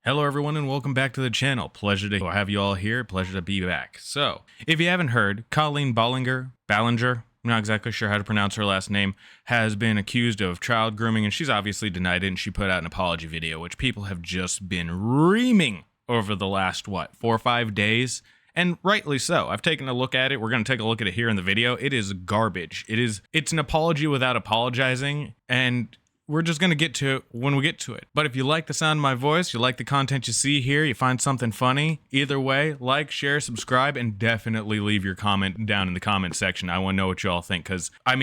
Hello everyone and welcome back to the channel. Pleasure to have you all here. Pleasure to be back. So, if you haven't heard, Colleen Ballinger, I'm not exactly sure how to pronounce her last name, has been accused of child grooming, and she's obviously denied it, and she put out an apology video, which people have just been reaming over the last, 4 or 5 days? And rightly so. I've taken a look at it. We're going to take a look at it here in the video. It is garbage. It's an apology without apologizing, and we're just going to get to it when we get to it. But if you like the sound of my voice, you like the content you see here, you find something funny, either way, like, share, subscribe, and definitely leave your comment down in the comment section. I want to know what you all think, because, I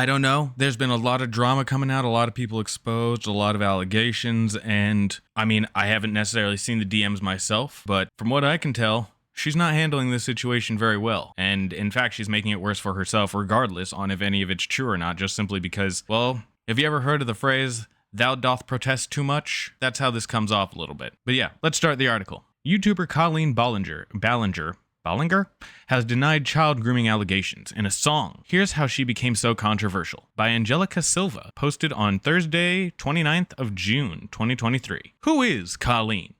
don't know. There's been a lot of drama coming out, a lot of people exposed, a lot of allegations, and, I haven't necessarily seen the DMs myself, but from what I can tell, she's not handling this situation very well, and in fact, she's making it worse for herself regardless on if any of it's true or not, just simply because, well, have you ever heard of the phrase, "Thou doth protest too much"? That's how this comes off a little bit. But yeah, let's start the article. YouTuber Colleen Ballinger has denied child grooming allegations in a song. Here's how she became so controversial. By Angelica Silva, posted on Thursday, 29th of June, 2023. Who is Colleen?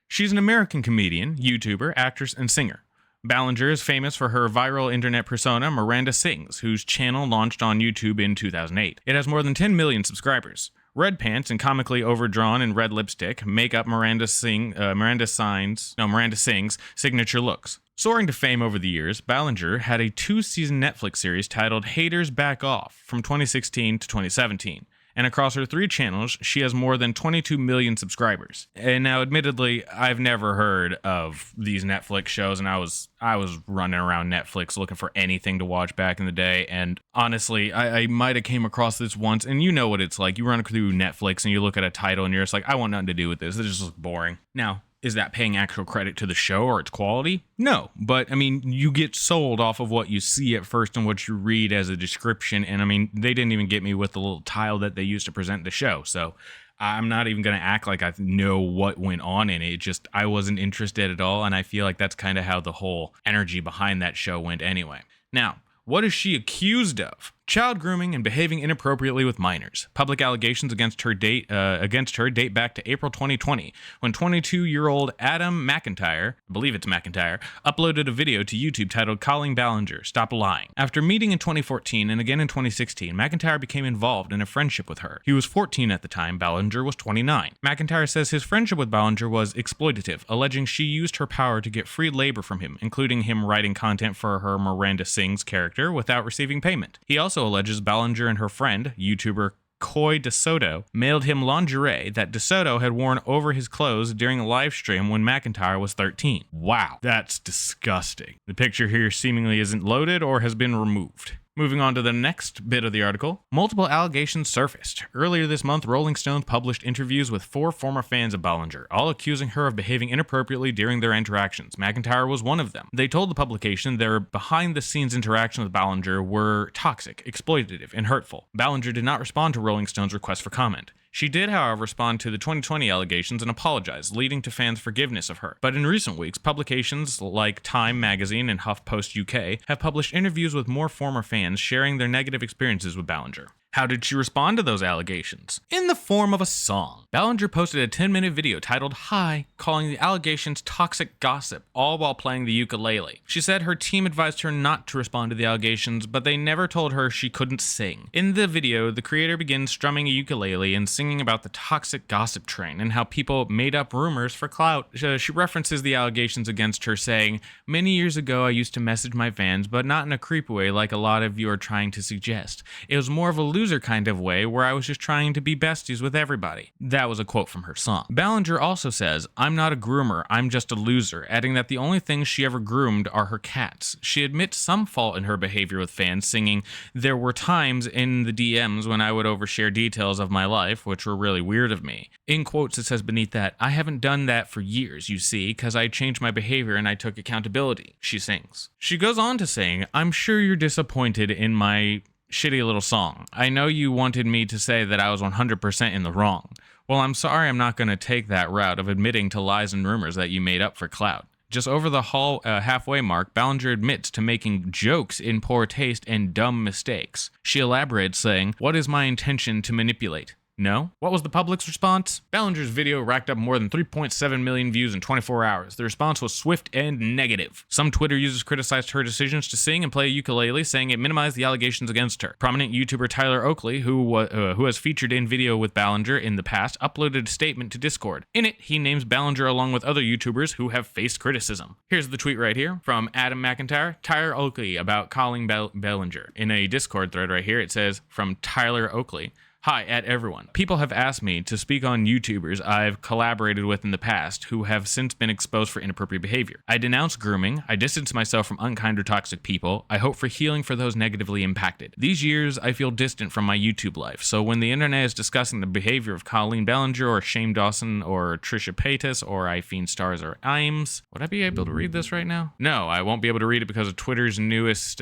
She's an American comedian, YouTuber, actress, and singer. Ballinger is famous for her viral internet persona, Miranda Sings, whose channel launched on YouTube in 2008. It has more than 10 million subscribers. Red pants and comically overdrawn and red lipstick make up Miranda Sings' signature looks. Soaring to fame over the years, Ballinger had a 2-season Netflix series titled Haters Back Off from 2016 to 2017. And across her 3 channels, she has more than 22 million subscribers. And now, admittedly, I've never heard of these Netflix shows, and I was running around Netflix looking for anything to watch back in the day, and honestly, I might have came across this once, and you know what it's like. You run through Netflix, and you look at a title, and you're just like, I want nothing to do with this. This just looks boring. Now, is that paying actual credit to the show or its quality? No, but you get sold off of what you see at first and what you read as a description, and they didn't even get me with the little tile that they used to present the show, so I'm not even going to act like I know what went on in it. I wasn't interested at all, and I feel like that's kind of how the whole energy behind that show went anyway. Now, what is she accused of? Child grooming and behaving inappropriately with minors. Public allegations against her date back to April 2020, when 22-year-old Adam McIntyre, I believe it's McIntyre, uploaded a video to YouTube titled Colleen Ballinger, Stop Lying. After meeting in 2014 and again in 2016, McIntyre became involved in a friendship with her. He was 14 at the time, Ballinger was 29. McIntyre says his friendship with Ballinger was exploitative, alleging she used her power to get free labor from him, including him writing content for her Miranda Sings character without receiving payment. He also alleges Ballinger and her friend, YouTuber Coy DeSoto, mailed him lingerie that DeSoto had worn over his clothes during a live stream when McIntyre was 13. Wow, that's disgusting. The picture here seemingly isn't loaded or has been removed. Moving on to the next bit of the article, multiple allegations surfaced. Earlier this month, Rolling Stone published interviews with 4 former fans of Ballinger, all accusing her of behaving inappropriately during their interactions. McIntyre was one of them. They told the publication their behind-the-scenes interactions with Ballinger were toxic, exploitative, and hurtful. Ballinger did not respond to Rolling Stone's request for comment. She did, however, respond to the 2020 allegations and apologize, leading to fans' forgiveness of her. But in recent weeks, publications like Time Magazine and HuffPost UK have published interviews with more former fans sharing their negative experiences with Ballinger. How did she respond to those allegations? In the form of a song. Ballinger posted a 10-minute video titled Hi, calling the allegations toxic gossip, all while playing the ukulele. She said her team advised her not to respond to the allegations, but they never told her she couldn't sing. In the video, the creator begins strumming a ukulele and singing about the toxic gossip train and how people made up rumors for clout. She references the allegations against her, saying, "Many years ago I used to message my fans, but not in a creepy way like a lot of you are trying to suggest. It was more of a loser kind of way where I was just trying to be besties with everybody." That was a quote from her song. Ballinger also says, "I'm not a groomer, I'm just a loser," adding that the only things she ever groomed are her cats. She admits some fault in her behavior with fans, singing, "There were times in the DMs when I would overshare details of my life, which were really weird of me." In quotes, it says beneath that, "I haven't done that for years, you see, because I changed my behavior and I took accountability," she sings. She goes on to saying, "I'm sure you're disappointed in my shitty little song. I know you wanted me to say that I was 100% in the wrong. Well, I'm sorry I'm not going to take that route of admitting to lies and rumors that you made up for clout. Just over the halfway mark, Ballinger admits to making jokes in poor taste and dumb mistakes. She elaborates saying, "What is my intention to manipulate? No? What was the public's response? Ballinger's video racked up more than 3.7 million views in 24 hours. The response was swift and negative. Some Twitter users criticized her decisions to sing and play a ukulele, saying it minimized the allegations against her. Prominent YouTuber Tyler Oakley, who has featured in video with Ballinger in the past, uploaded a statement to Discord. In it, he names Ballinger along with other YouTubers who have faced criticism. Here's the tweet right here from Adam McIntyre, Tyler Oakley about Colleen Ballinger. In a Discord thread right here, it says, from Tyler Oakley, "Hi, at everyone. People have asked me to speak on YouTubers I've collaborated with in the past who have since been exposed for inappropriate behavior. I denounce grooming. I distance myself from unkind or toxic people. I hope for healing for those negatively impacted. These years, I feel distant from my YouTube life. So when the internet is discussing the behavior of Colleen Ballinger or Shane Dawson or Trisha Paytas or I Fiend Stars or Imes..." Would I be able to read this right now? No, I won't be able to read it because of Twitter's newest,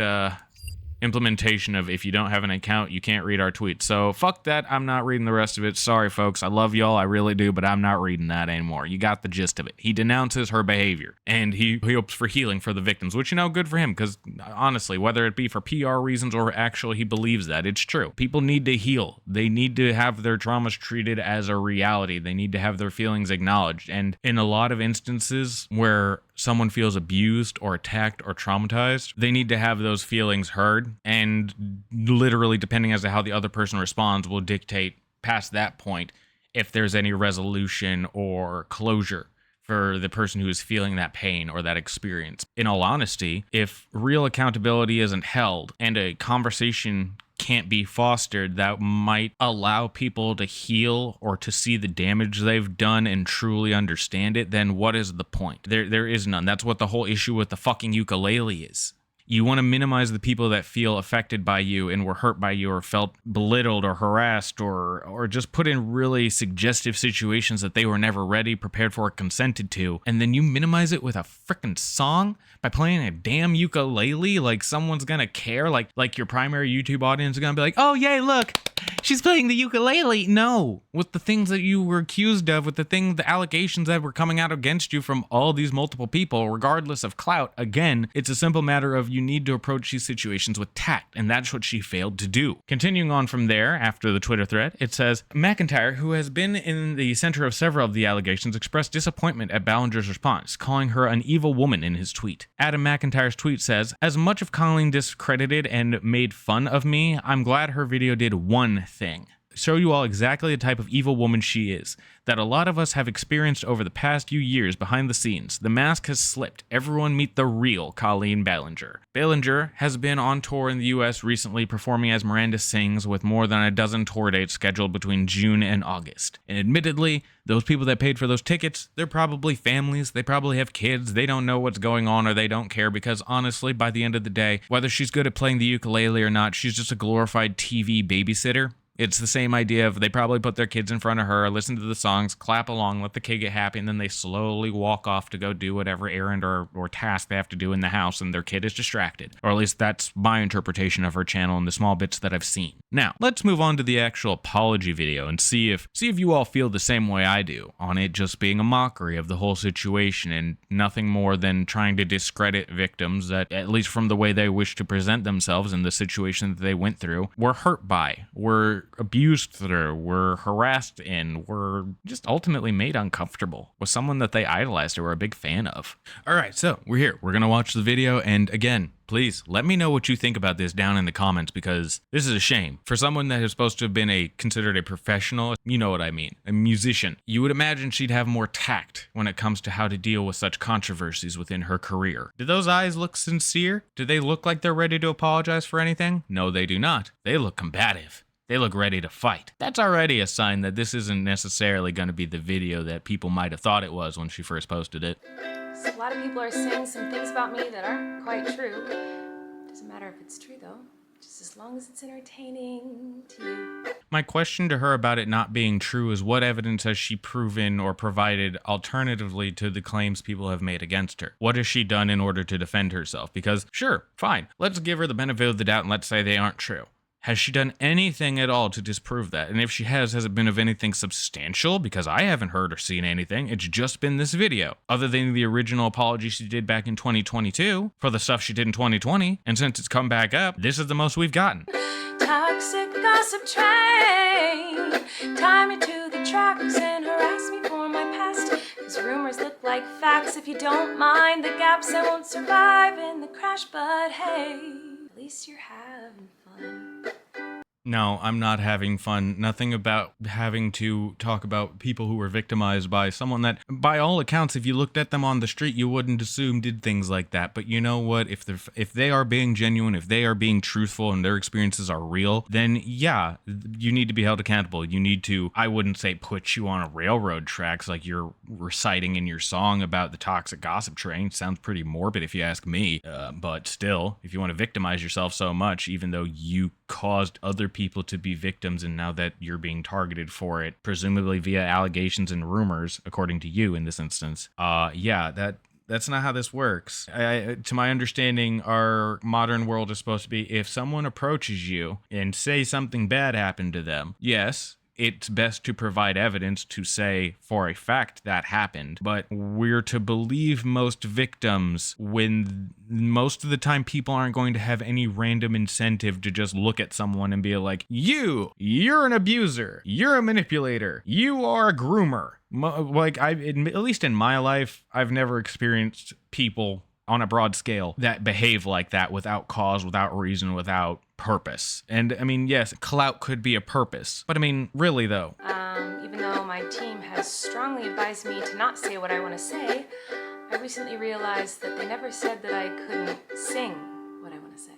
implementation of if you don't have an account, you can't read our tweets. So fuck that. I'm not reading the rest of it. Sorry, folks. I love y'all. I really do, but I'm not reading that anymore. You got the gist of it. He denounces her behavior and he hopes for healing for the victims, which, good for him, because honestly, whether it be for PR reasons or actually he believes that, it's true. People need to heal. They need to have their traumas treated as a reality. They need to have their feelings acknowledged. And in a lot of instances where someone feels abused or attacked or traumatized, they need to have those feelings heard, and literally, depending as to how the other person responds, will dictate past that point if there's any resolution or closure for the person who is feeling that pain or that experience. In all honesty, if real accountability isn't held and a conversation can't be fostered that might allow people to heal or to see the damage they've done and truly understand it, then what is the point? There is none. That's what the whole issue with the fucking ukulele is. You want to minimize the people that feel affected by you and were hurt by you or felt belittled or harassed or just put in really suggestive situations that they were never ready, prepared for, or consented to. And then you minimize it with a frickin' song by playing a damn ukulele like someone's gonna care. Like your primary YouTube audience is gonna be like, oh, yay, look, she's playing the ukulele. No, with the things that you were accused of, with the allegations that were coming out against you from all these multiple people, regardless of clout, again, it's a simple matter of you need to approach these situations with tact, and that's what she failed to do. Continuing on from there, after the Twitter thread, it says, McIntyre, who has been in the center of several of the allegations, expressed disappointment at Ballinger's response, calling her an evil woman in his tweet. Adam McIntyre's tweet says, as much of Colleen discredited and made fun of me, I'm glad her video did one thing: show you all exactly the type of evil woman she is, that a lot of us have experienced over the past few years behind the scenes. The mask has slipped. Everyone meet the real Colleen Ballinger. Ballinger has been on tour in the US recently, performing as Miranda Sings, with more than a dozen tour dates scheduled between June and August. And admittedly, those people that paid for those tickets, they're probably families, they probably have kids, they don't know what's going on or they don't care, because honestly, by the end of the day, whether she's good at playing the ukulele or not, she's just a glorified TV babysitter. It's the same idea of they probably put their kids in front of her, listen to the songs, clap along, let the kid get happy, and then they slowly walk off to go do whatever errand or task they have to do in the house, and their kid is distracted. Or at least that's my interpretation of her channel and the small bits that I've seen. Now, let's move on to the actual apology video and see if you all feel the same way I do on it just being a mockery of the whole situation and nothing more than trying to discredit victims that, at least from the way they wish to present themselves in the situation that they went through, were hurt by, were abused through, were harassed in, were just ultimately made uncomfortable with someone that they idolized or were a big fan of. All right, so we're here. We're going to watch the video, and again, please let me know what you think about this down in the comments, because this is a shame. For someone that is supposed to have been considered a professional, you know what I mean, a musician, you would imagine she'd have more tact when it comes to how to deal with such controversies within her career. Do those eyes look sincere? Do they look like they're ready to apologize for anything? No, they do not. They look combative. They look ready to fight. That's already a sign that this isn't necessarily going to be the video that people might have thought it was when she first posted it. So a lot of people are saying some things about me that aren't quite true. Doesn't matter if it's true though, just as long as it's entertaining to you. My question to her about it not being true is, what evidence has she proven or provided alternatively to the claims people have made against her? What has she done in order to defend herself? Because sure, fine, let's give her the benefit of the doubt and let's say they aren't true. Has she done anything at all to disprove that? And if she has it been of anything substantial? Because I haven't heard or seen anything. It's just been this video. Other than the original apology she did back in 2022 for the stuff she did in 2020. And since it's come back up, this is the most we've gotten. Toxic gossip train, tie me to the tracks and harass me for my past. Cause rumors look like facts. If you don't mind the gaps, I won't survive in the crash. But hey, at least you're having fun. No, I'm not having fun. Nothing about having to talk about people who were victimized by someone that, by all accounts, if you looked at them on the street, you wouldn't assume did things like that. But you know what? If they are being genuine, if they are being truthful and their experiences are real, then yeah, you need to be held accountable. You need to, I wouldn't say put you on a railroad tracks like you're reciting in your song about the toxic gossip train. Sounds pretty morbid if you ask me. But still, if you want to victimize yourself so much, even though you caused other people to be victims and now that you're being targeted for it, presumably via allegations and rumors, according to you in this instance, that's not how this works. To my understanding, our modern world is supposed to be if someone approaches you and say something bad happened to them, yes, it's best to provide evidence to say for a fact that happened, but we're to believe most victims when most of the time people aren't going to have any random incentive to just look at someone and be like, you're an abuser, you're a manipulator, you are a groomer. Like, at least in my life, I've never experienced people on a broad scale that behave like that without cause, without reason, without purpose. And I mean, yes, clout could be a purpose, but I mean, really though. Even though my team has strongly advised me to not say what I want to say, I recently realized that they never said that I couldn't sing what I want to say.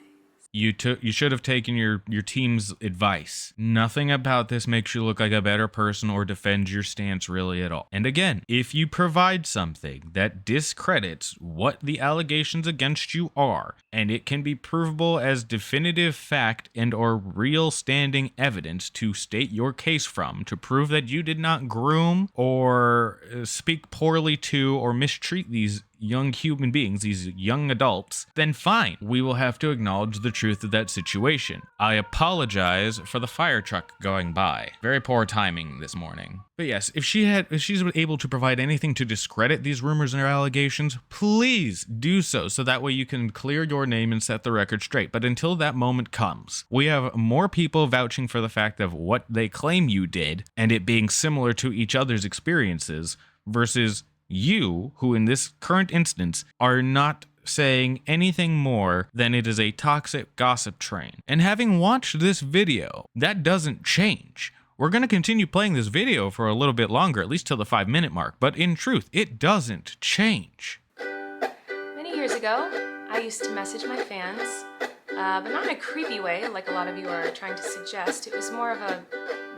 You should have taken your team's advice. Nothing about this makes you look like a better person or defends your stance really at all. And again, if you provide something that discredits what the allegations against you are, and it can be provable as definitive fact and or real standing evidence to state your case from, to prove that you did not groom or speak poorly to or mistreat these young human beings, these young adults, then fine. We will have to acknowledge the truth of that situation. I apologize for the fire truck going by. Very poor timing this morning. But yes, if she's able to provide anything to discredit these rumors and allegations, please do so that way you can clear your name and set the record straight. But until that moment comes, we have more people vouching for the fact of what they claim you did and it being similar to each other's experiences versus you, who in this current instance are not saying anything more than it is a toxic gossip train. And having watched this video, that doesn't change. We're going to continue playing this video for a little bit longer, at least till the 5-minute mark, but in truth, it doesn't change. Many years ago, I used to message my fans, but not in a creepy way like a lot of you are trying to suggest. It was more of a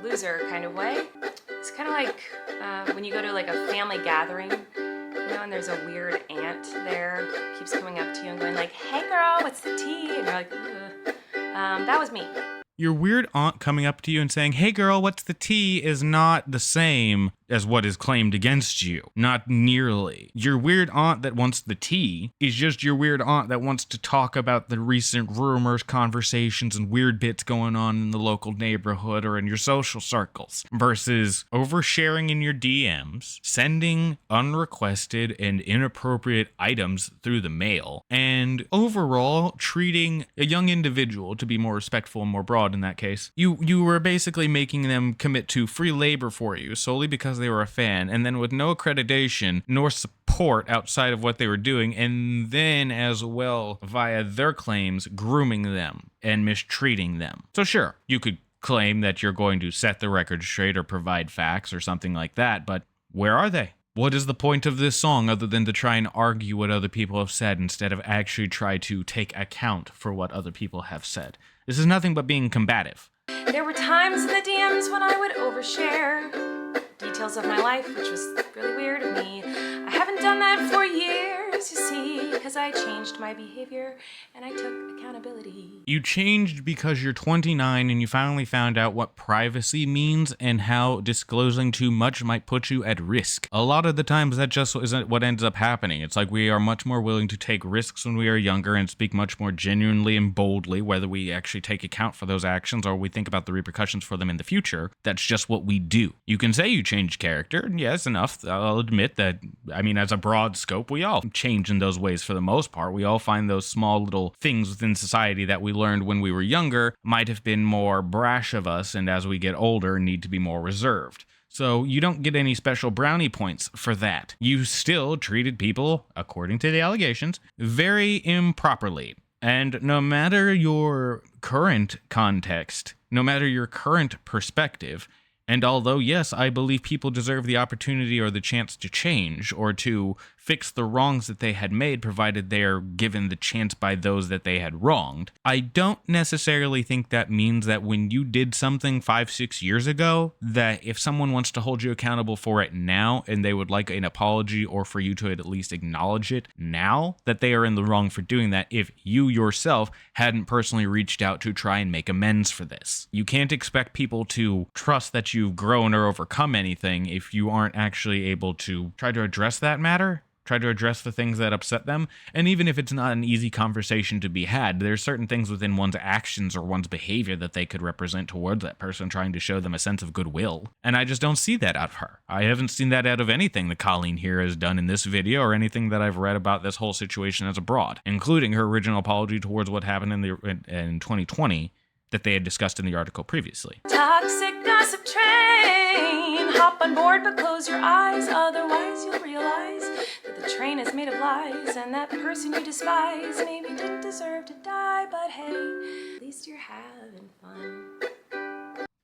loser kind of way. It's kind of like when you go to like a family gathering, you know, and there's a weird aunt there, keeps coming up to you and going like, "Hey girl, what's the tea?" And you're like, "Ugh." That was me. Your weird aunt coming up to you and saying, "Hey girl, what's the tea?" is not the same as what is claimed against you. Not nearly. Your weird aunt that wants the tea is just your weird aunt that wants to talk about the recent rumors, conversations, and weird bits going on in the local neighborhood or in your social circles. Versus oversharing in your DMs, sending unrequested and inappropriate items through the mail, and overall treating a young individual, to be more respectful and more broad in that case, you were basically making them commit to free labor for you solely because they were a fan, and then with no accreditation nor support outside of what they were doing, and then as well via their claims grooming them and mistreating them. So sure, you could claim that you're going to set the record straight or provide facts or something like that, but where are they? What is the point of this song other than to try and argue what other people have said instead of actually try to take account for what other people have said? This is nothing but being combative. There were times in the DMs when I would overshare details of my life, which was really weird of me. I haven't done that for years, you see. because I changed my behavior and I took accountability. You changed because you're 29 and you finally found out what privacy means and how disclosing too much might put you at risk. A lot of the times that just isn't what ends up happening. It's like we are much more willing to take risks when we are younger and speak much more genuinely and boldly, whether we actually take account for those actions or we think about the repercussions for them in the future. That's just what we do. You can say you change character, and yes, enough. I'll admit that, I mean, as a broad scope, we all change in those ways for the most part. We all find those small little things within society that we learned when we were younger might have been more brash of us, and as we get older, need to be more reserved. So you don't get any special brownie points for that. You still treated people, according to the allegations, very improperly. And no matter your current context, no matter your current perspective, and although, yes, I believe people deserve the opportunity or the chance to change or to fix the wrongs that they had made, provided they are given the chance by those that they had wronged, I don't necessarily think that means that when you did something 5-6 years ago, that if someone wants to hold you accountable for it now and they would like an apology or for you to at least acknowledge it now, that they are in the wrong for doing that if you yourself hadn't personally reached out to try and make amends for this. You can't expect people to trust that you've grown or overcome anything if you aren't actually able to try to address that matter. Try to address the things that upset them. And even if it's not an easy conversation to be had, there's certain things within one's actions or one's behavior that they could represent towards that person, trying to show them a sense of goodwill. And I just don't see that out of her. I haven't seen that out of anything that Colleen here has done in this video or anything that I've read about this whole situation as abroad, including her original apology towards what happened in 2020 that they had discussed in the article previously. Toxic gossip train, hop on board but close your eyes, otherwise you'll realize that the train is made of lies and that person you despise maybe didn't deserve to die, but hey, at least you're having fun.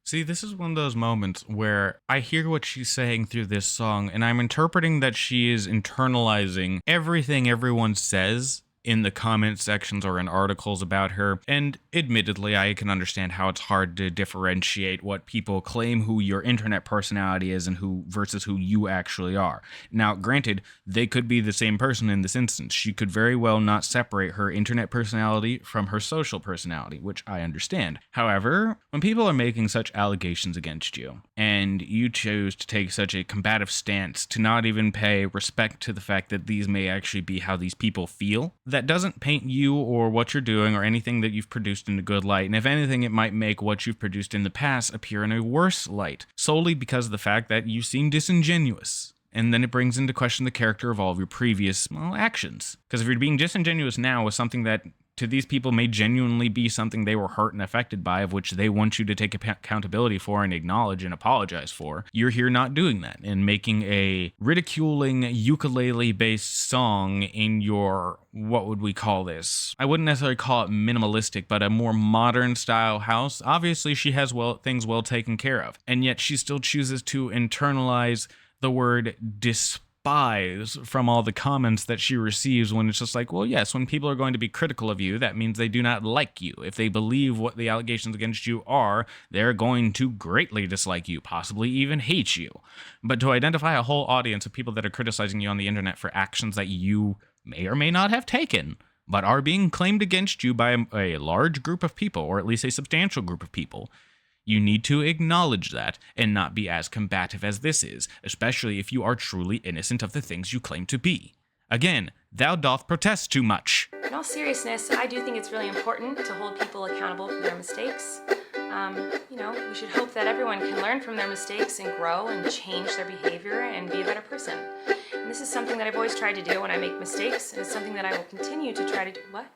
See, this is one of those moments where I hear what she's saying through this song and I'm interpreting that she is internalizing everything everyone says in the comment sections or in articles about her. And admittedly, I can understand how it's hard to differentiate what people claim who your internet personality is and who versus who you actually are. Now, granted, they could be the same person in this instance. She could very well not separate her internet personality from her social personality, which I understand. However, when people are making such allegations against you and you choose to take such a combative stance to not even pay respect to the fact that these may actually be how these people feel, that doesn't paint you or what you're doing or anything that you've produced in a good light. And if anything, it might make what you've produced in the past appear in a worse light, solely because of the fact that you seem disingenuous. And then it brings into question the character of all of your previous, actions. Because if you're being disingenuous now with something that to these people may genuinely be something they were hurt and affected by, of which they want you to take accountability for and acknowledge and apologize for, you're here not doing that and making a ridiculing ukulele-based song in your, what would we call this? I wouldn't necessarily call it minimalistic, but a more modern style house. Obviously, she has things well taken care of, and yet she still chooses to internalize the word despise from all the comments that she receives, when it's just like, well, yes, when people are going to be critical of you, that means they do not like you. If they believe what the allegations against you are, they're going to greatly dislike you, possibly even hate you. But to identify a whole audience of people that are criticizing you on the internet for actions that you may or may not have taken, but are being claimed against you by a large group of people, or at least a substantial group of people, you need to acknowledge that and not be as combative as this is, especially if you are truly innocent of the things you claim to be. Again, thou doth protest too much. In all seriousness, I do think it's really important to hold people accountable for their mistakes. We should hope that everyone can learn from their mistakes and grow and change their behavior and be a better person. And this is something that I've always tried to do when I make mistakes, and it's something that I will continue to try to do. What?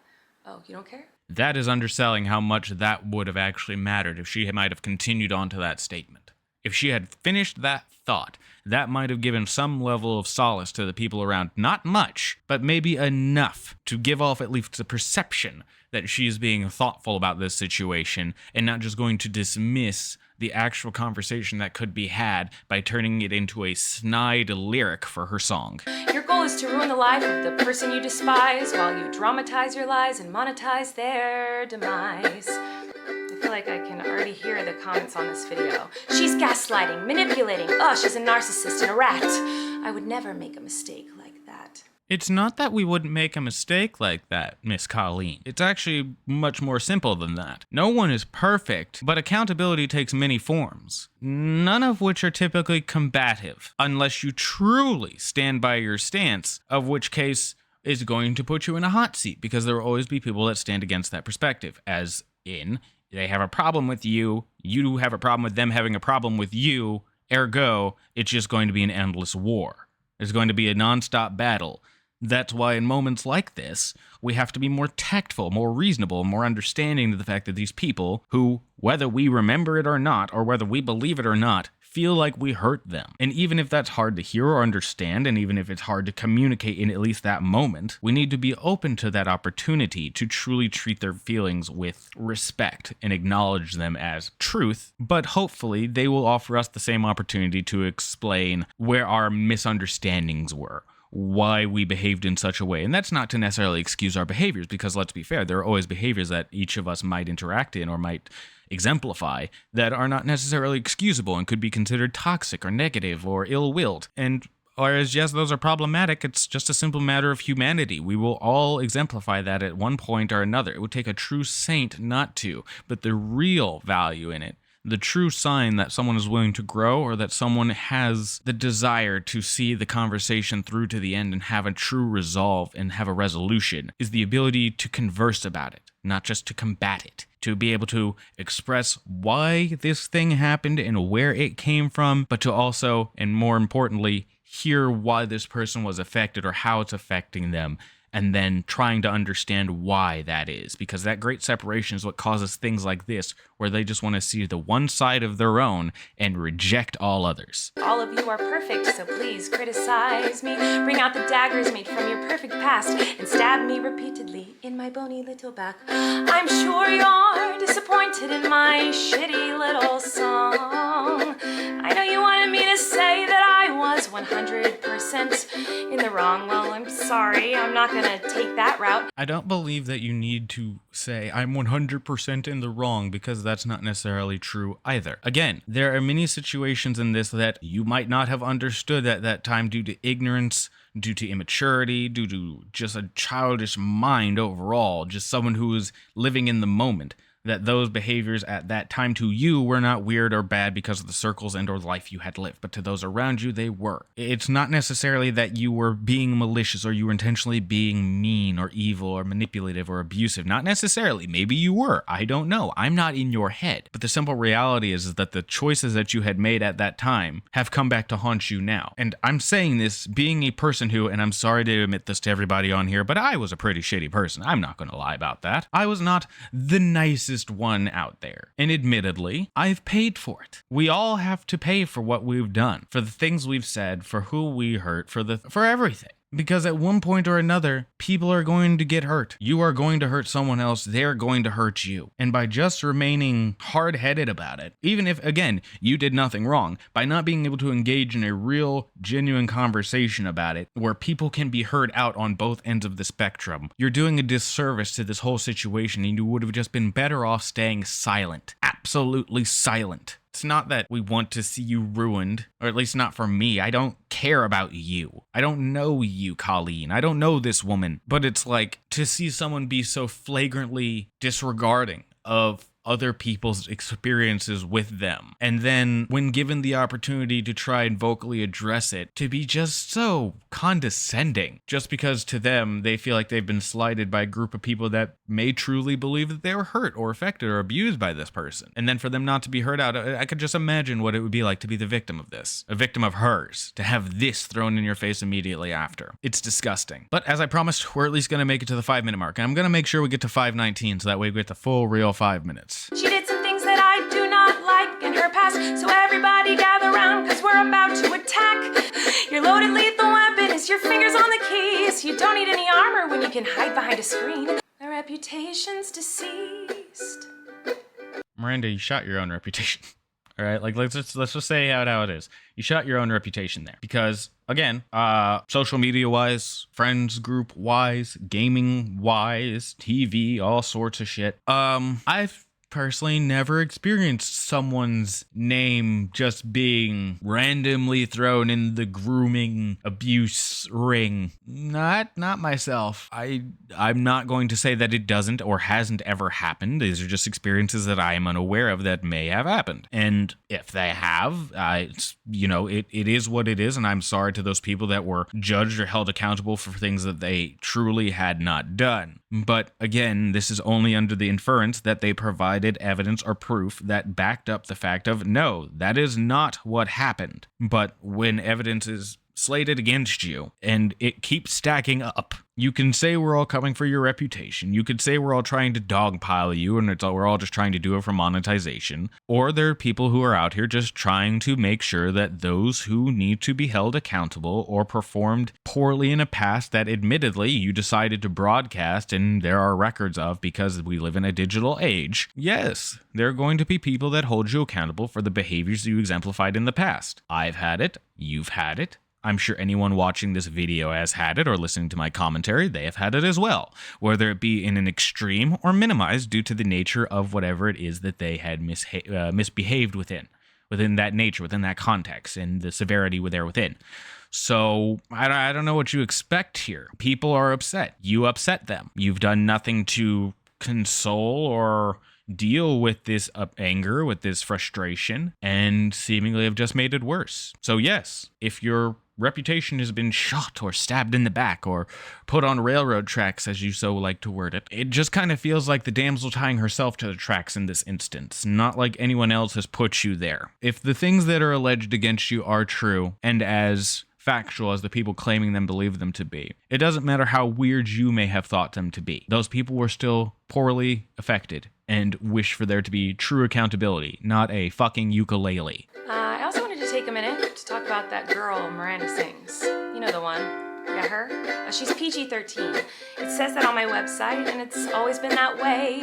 Oh, you don't care? That is underselling how much that would have actually mattered if she might have continued on to that statement. If she had finished that thought, that might have given some level of solace to the people around. Not much, but maybe enough to give off at least the perception that she is being thoughtful about this situation and not just going to dismiss the actual conversation that could be had by turning it into a snide lyric for her song. Your goal is to ruin the life of the person you despise while you dramatize your lies and monetize their demise. I feel like I can already hear the comments on this video. She's gaslighting, manipulating. Oh, she's a narcissist and a rat. I would never make a mistake like that. It's not that we wouldn't make a mistake like that, Miss Colleen. It's actually much more simple than that. No one is perfect, but accountability takes many forms, none of which are typically combative, unless you truly stand by your stance, of which case is going to put you in a hot seat, because there will always be people that stand against that perspective, as in, they have a problem with you, you have a problem with them having a problem with you, ergo, it's just going to be an endless war. It's going to be a nonstop battle. That's why in moments like this, we have to be more tactful, more reasonable, more understanding to the fact that these people who, whether we remember it or not, or whether we believe it or not, feel like we hurt them. And even if that's hard to hear or understand, and even if it's hard to communicate in at least that moment, we need to be open to that opportunity to truly treat their feelings with respect and acknowledge them as truth, but hopefully they will offer us the same opportunity to explain where our misunderstandings were, why we behaved in such a way. And that's not to necessarily excuse our behaviors, because let's be fair, there are always behaviors that each of us might interact in or might exemplify that are not necessarily excusable and could be considered toxic or negative or ill-willed. And whereas, yes, those are problematic, it's just a simple matter of humanity. We will all exemplify that at one point or another. It would take a true saint not to, but the real value in it, the true sign that someone is willing to grow, or that someone has the desire to see the conversation through to the end and have a true resolve and have a resolution, is the ability to converse about it, not just to combat it. To be able to express why this thing happened and where it came from, but to also, and more importantly, hear why this person was affected or how it's affecting them, and then trying to understand why that is. Because that great separation is what causes things like this, where they just want to see the one side of their own and reject all others. All of you are perfect, so please criticize me. Bring out the daggers made from your perfect past and stab me repeatedly in my bony little back. I'm sure you're disappointed in my shitty little song. I know you wanted me to say that I was 100% in the wrong. Well, I'm sorry, I'm not gonna take that route. I don't believe that you need to say I'm 100% in the wrong, because that's not necessarily true either. Again, there are many situations in this that you might not have understood at that time due to ignorance, due to immaturity, due to just a childish mind overall, just someone who is living in the moment, that those behaviors at that time to you were not weird or bad because of the circles and or life you had lived, but to those around you, they were. It's not necessarily that you were being malicious or you were intentionally being mean or evil or manipulative or abusive. Not necessarily. Maybe you were. I don't know. I'm not in your head. But the simple reality is that the choices that you had made at that time have come back to haunt you now. And I'm saying this being a person who, and I'm sorry to admit this to everybody on here, but I was a pretty shitty person. I'm not going to lie about that. I was not the nicest one out there. And admittedly, I've paid for it. We all have to pay for what we've done, for the things we've said, for who we hurt, for everything. Because at one point or another, people are going to get hurt. You are going to hurt someone else. They're going to hurt you. And by just remaining hard-headed about it, even if, again, you did nothing wrong, by not being able to engage in a real, genuine conversation about it, where people can be heard out on both ends of the spectrum, you're doing a disservice to this whole situation, and you would have just been better off staying silent. Absolutely silent. It's not that we want to see you ruined, or at least not for me. I don't care about you. I don't know you, Colleen. I don't know this woman. But it's like, to see someone be so flagrantly disregarding of other people's experiences with them, and then when given the opportunity to try and vocally address it, to be just so condescending, just because to them they feel like they've been slighted by a group of people that may truly believe that they were hurt or affected or abused by this person, and then for them not to be heard out. I could just imagine what it would be like to be the victim of this, a victim of hers, to have this thrown in your face immediately after. It's disgusting. But as I promised, we're at least going to make it to the 5-minute mark, and I'm going to make sure we get to 5:19 so that way we get the full real 5 minutes. She did some things that I do not like in her past, so everybody gather round, cause we're about to attack. Your loaded lethal weapon is your fingers on the keys. You don't need any armor when you can hide behind a screen. My reputation's deceased. Miranda, you shot your own reputation. All right, like let's just say how it is. You shot your own reputation there because, again, social media wise, friends group wise, gaming wise, TV, all sorts of shit. I've personally never experienced someone's name just being randomly thrown in the grooming abuse ring. Not myself. I'm not going to say that it doesn't or hasn't ever happened. These are just experiences that I am unaware of that may have happened. And if they have, it is what it is, and I'm sorry to those people that were judged or held accountable for things that they truly had not done. But again, this is only under the inference that they provided evidence or proof that backed up the fact of, no, that is not what happened. But when evidence is slated against you and it keeps stacking up, you can say we're all coming for your reputation. You could say we're all trying to dogpile you and we're all just trying to do it for monetization. Or there are people who are out here just trying to make sure that those who need to be held accountable or performed poorly in a past that admittedly you decided to broadcast and there are records of because we live in a digital age. Yes, there are going to be people that hold you accountable for the behaviors you exemplified in the past. I've had it. You've had it. I'm sure anyone watching this video has had it or listening to my commentary, they have had it as well, whether it be in an extreme or minimized due to the nature of whatever it is that they had misbehaved within that nature, within that context, and the severity there within. So I don't know what you expect here. People are upset. You upset them. You've done nothing to console or deal with this anger, with this frustration, and seemingly have just made it worse. So yes, if your reputation has been shot or stabbed in the back or put on railroad tracks, as you so like to word it, it just kind of feels like the damsel tying herself to the tracks in this instance, not like anyone else has put you there. If the things that are alleged against you are true and as factual as the people claiming them believe them to be, it doesn't matter how weird you may have thought them to be. Those people were still poorly affected and wish for there to be true accountability, not a fucking ukulele. I also wanted to take a minute to talk about that girl Miranda Sings. You know the one. Yeah, her. She's PG-13. It says that on my website, and it's always been that way.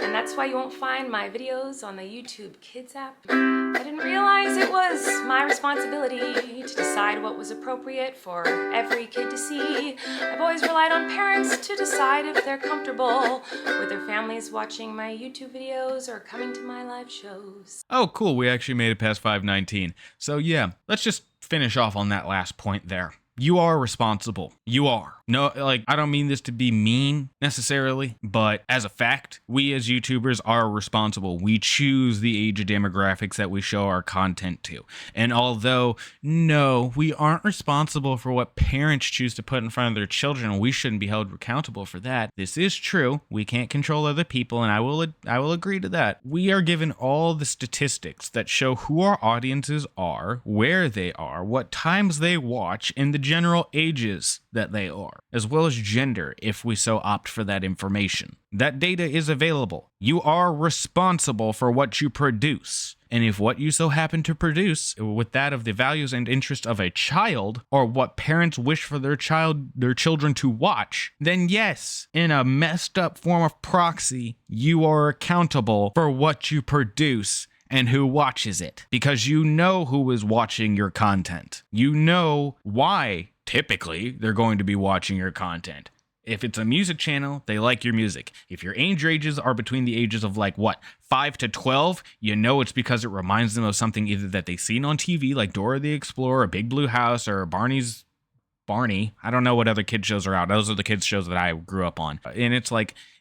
And that's why you won't find my videos on the YouTube Kids app. I didn't realize it was my responsibility to decide what was appropriate for every kid to see. I've always relied on parents to decide if they're comfortable with their families watching my YouTube videos or coming to my live shows. Oh, cool. We actually made it past 5:19. So yeah, let's just finish off on that last point there. You are responsible. You are. No, I don't mean this to be mean necessarily, but as a fact, we as YouTubers are responsible. We choose the age demographics that we show our content to. And although, no, we aren't responsible for what parents choose to put in front of their children, we shouldn't be held accountable for that. This is true. We can't control other people, and I will agree to that. We are given all the statistics that show who our audiences are, where they are, what times they watch, and the general ages that they are, as well as gender if we so opt for that information. That data is available. You are responsible for what you produce. And if what you so happen to produce with that of the values and interests of a child, or what parents wish for their children to watch, then yes, in a messed up form of proxy, you are accountable for what you produce and who watches it, because you know who is watching your content. You know why, typically, they're going to be watching your content. If it's a music channel, they like your music. If your age ranges are between the ages of 5 to 12, you know it's because it reminds them of something either that they've seen on TV, like Dora the Explorer, Big Blue House, or Barney. I don't know what other kids shows are out. Those are the kids shows that I grew up on. And it's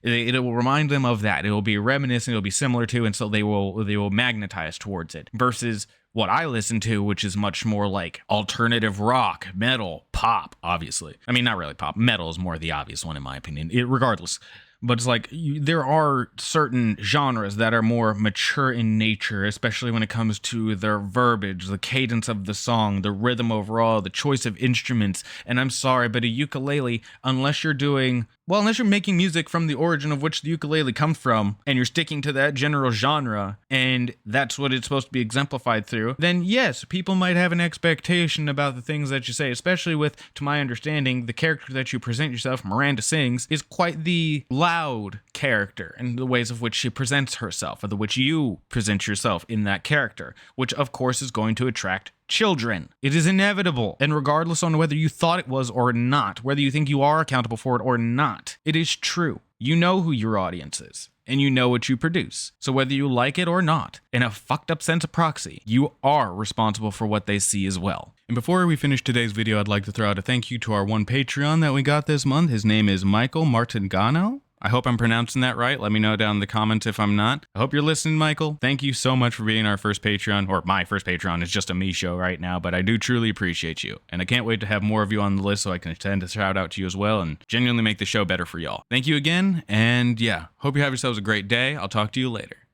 it will remind them of that. It will be reminiscent, it'll be similar to, and so they will magnetize towards it. Versus what I listen to, which is much more like alternative rock, metal, pop, obviously. I mean, not really pop. Metal is more the obvious one in my opinion, regardless. But it's there are certain genres that are more mature in nature, especially when it comes to their verbiage, the cadence of the song, the rhythm overall, the choice of instruments. And I'm sorry, but a ukulele, unless you're making music from the origin of which the ukulele comes from, and you're sticking to that general genre, and that's what it's supposed to be exemplified through, then yes, people might have an expectation about the things that you say, especially with, to my understanding, the character that you present yourself, Miranda Sings, is quite the loud character in the ways of which she presents herself, or the which you present yourself in that character, which of course is going to attract children. It is inevitable, and regardless on whether you thought it was or not, whether you think you are accountable for it or not, it is true. You know who your audience is. and you know what you produce. So whether you like it or not, in a fucked up sense of proxy, you are responsible for what they see as well. And before we finish today's video, I'd like to throw out a thank you to our one Patreon that we got this month. His name is Michael Martingano. I hope I'm pronouncing that right. Let me know down in the comments if I'm not. I hope you're listening, Michael. Thank you so much for being our first Patreon, or my first Patreon. It's just a me show right now, but I do truly appreciate you. And I can't wait to have more of you on the list so I can send a shout out to you as well and genuinely make the show better for y'all. Thank you again, and yeah, hope you have yourselves a great day. I'll talk to you later.